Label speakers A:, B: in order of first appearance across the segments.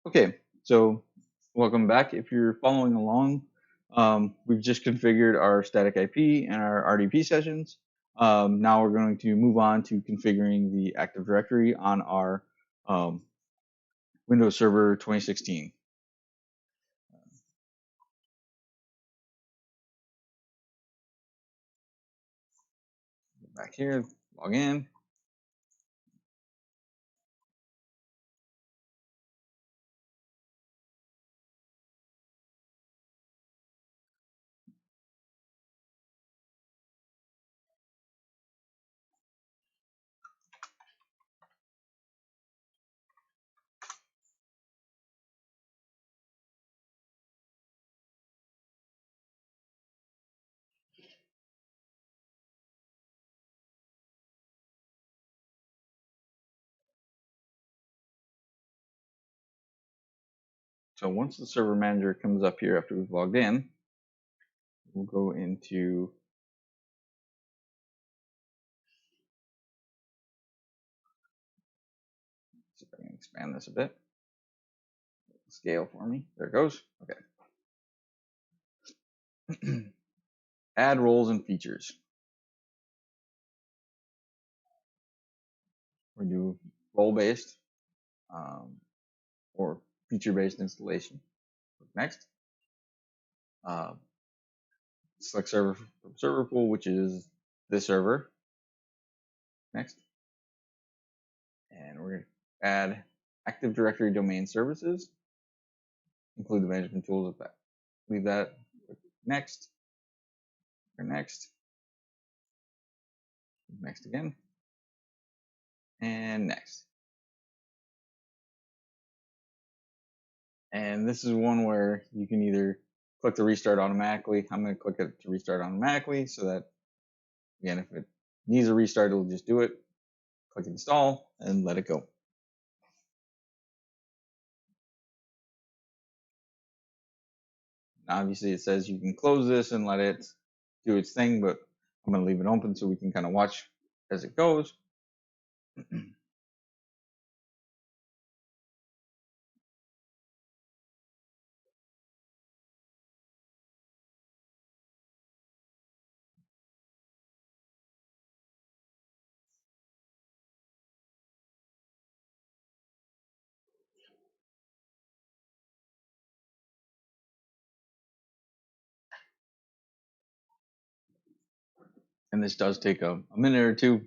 A: Okay, so welcome back. If you're following along, we've just configured our static IP and our RDP sessions. Now we're going to move on to configuring the Active Directory on our um, Windows Server 2016. Back here, log in. So once the server manager comes up here after we've logged in, we'll go into see if I can expand this a bit. Scale for me. There it goes. Okay. Add roles and features. We do role-based or feature-based installation. Next, uh, select server from server pool, which is this server. Next, and we're going to add Active Directory domain services. Include the management tools of that. Leave that. Next, or next, next again, and next. And this is one where you can either click the restart automatically. I'm going to click it to restart automatically so that, again, if it needs a restart, it'll just do it. Click install and let it go. Now, obviously, it says you can close this and let it do its thing, but I'm going to leave it open so we can kind of watch as it goes. And this does take a minute or two,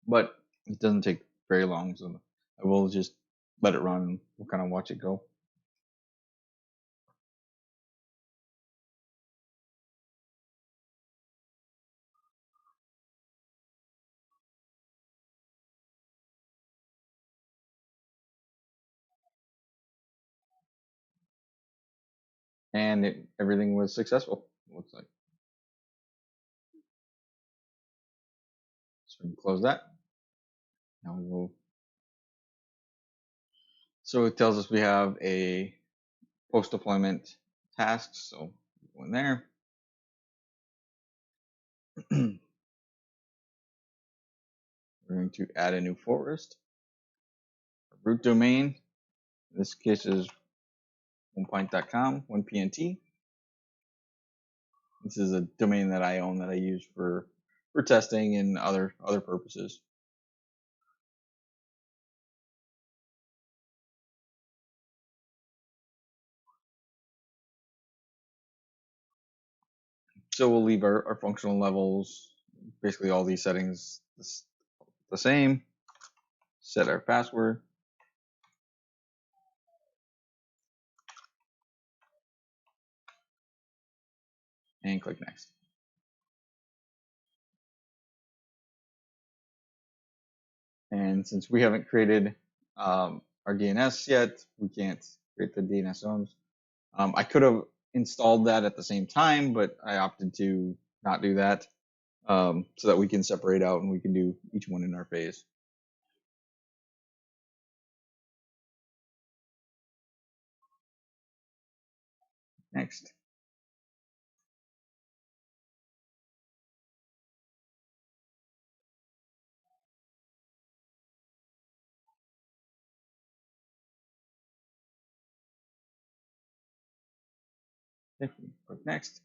A: but it doesn't take very long. So I will just let it run and we'll kind of watch it go. And everything was successful, looks like. So we can close that. Now we'll. So it tells us we have a post deployment task. So go in there. We're going to add a new forest. Root domain, in this case is onepint.com, 1pnt. This is a domain that I own that I use for testing and other purposes. So we'll leave our functional levels, basically all these settings the same. Set our password. And click next. And since we haven't created our DNS yet, we can't create the DNS zones. I could have installed that at the same time, but I opted to not do that so that we can separate out and we can do each one in our phase. Next. Okay, click next.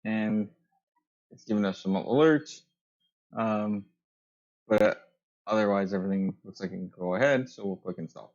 A: And it's giving us some alerts. But otherwise everything looks like it can go ahead, so we'll click install.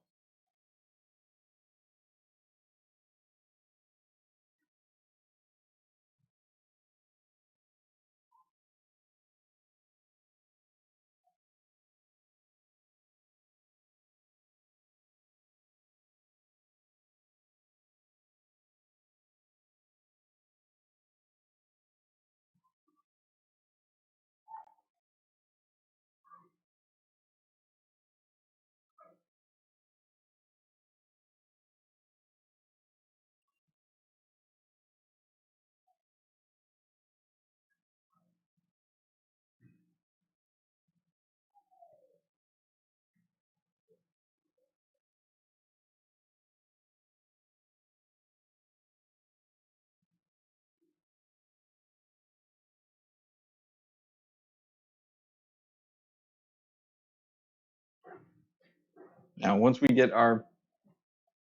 A: Now, once we get our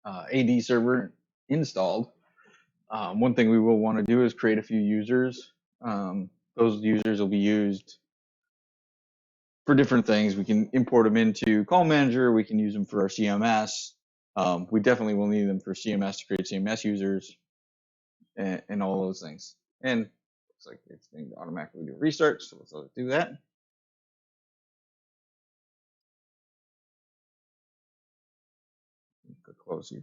A: AD server installed, one thing we will want to do is create a few users. Those users will be used for different things. We can import them into Call Manager. We can use them for our CMS. We definitely will need them for CMS to create CMS users and all those things. And looks like it's going to automatically do a restart, so let's let it do that. Click close here.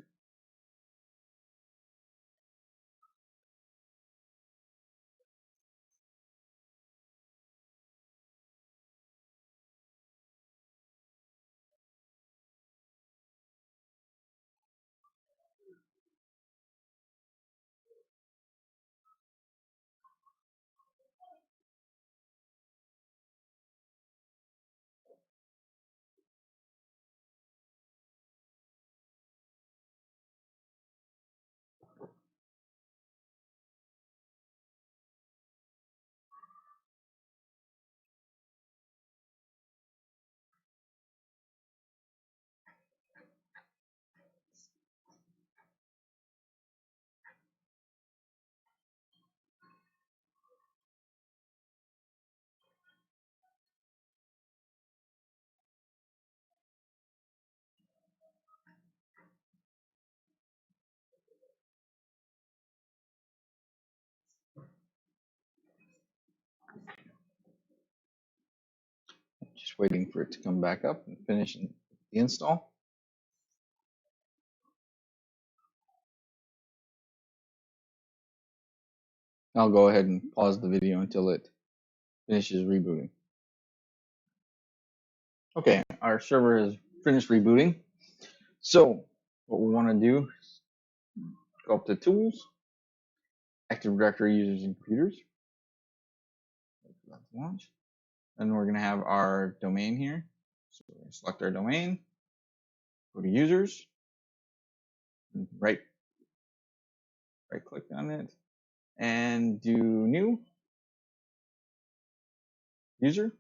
A: Just waiting for it to come back up and finish the install. I'll go ahead and pause the video until it finishes rebooting. Okay, our server has finished rebooting. So what we want to do is go up to Tools, Active Directory Users and Computers. Launch. Then we're going to have our domain here. So we're going to select our domain, go to Users, and right click on it, and do New User.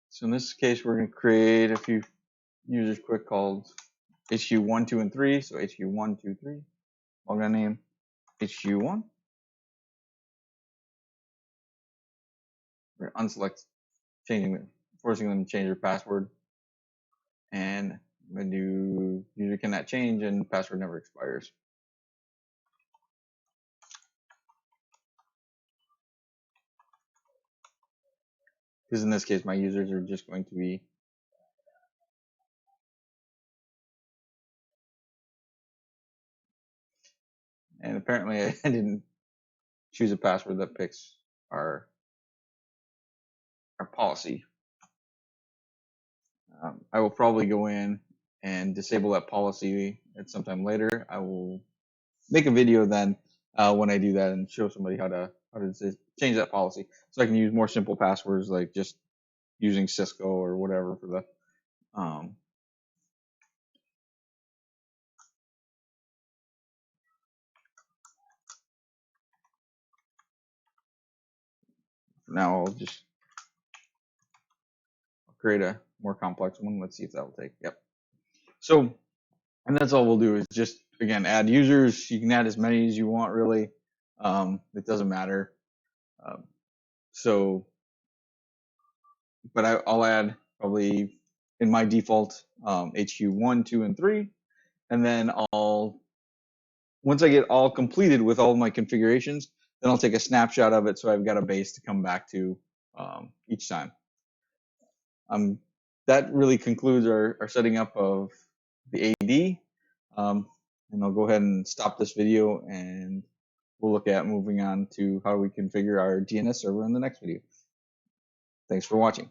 A: So in this case, we're going to create a few users quick called HQ1, 2, and 3. So HQ1, 2, 3. Login name HQ1. We're going to unselect forcing them to change their password. And I'm going to do user cannot change and password never expires. Because in this case, my users are just going to be and apparently I didn't choose a password that picks our policy. I will probably go in and disable that policy at some time later. I will make a video then when I do that and show somebody how to change that policy, so I can use more simple passwords like just using Cisco or whatever for the now I'll just create a more complex one. Let's see if that will take. Yep. So, and that's all we'll do is just, again, add users. You can add as many as you want, really. It doesn't matter. Um, so, but I'll add probably in my default HQ1, 2, and 3. And then once I get all completed with all of my configurations, then I'll take a snapshot of it so I've got a base to come back to each time. That really concludes our setting up of the AD. And I'll go ahead and stop this video, and we'll look at moving on to how we configure our DNS server in the next video. Thanks for watching.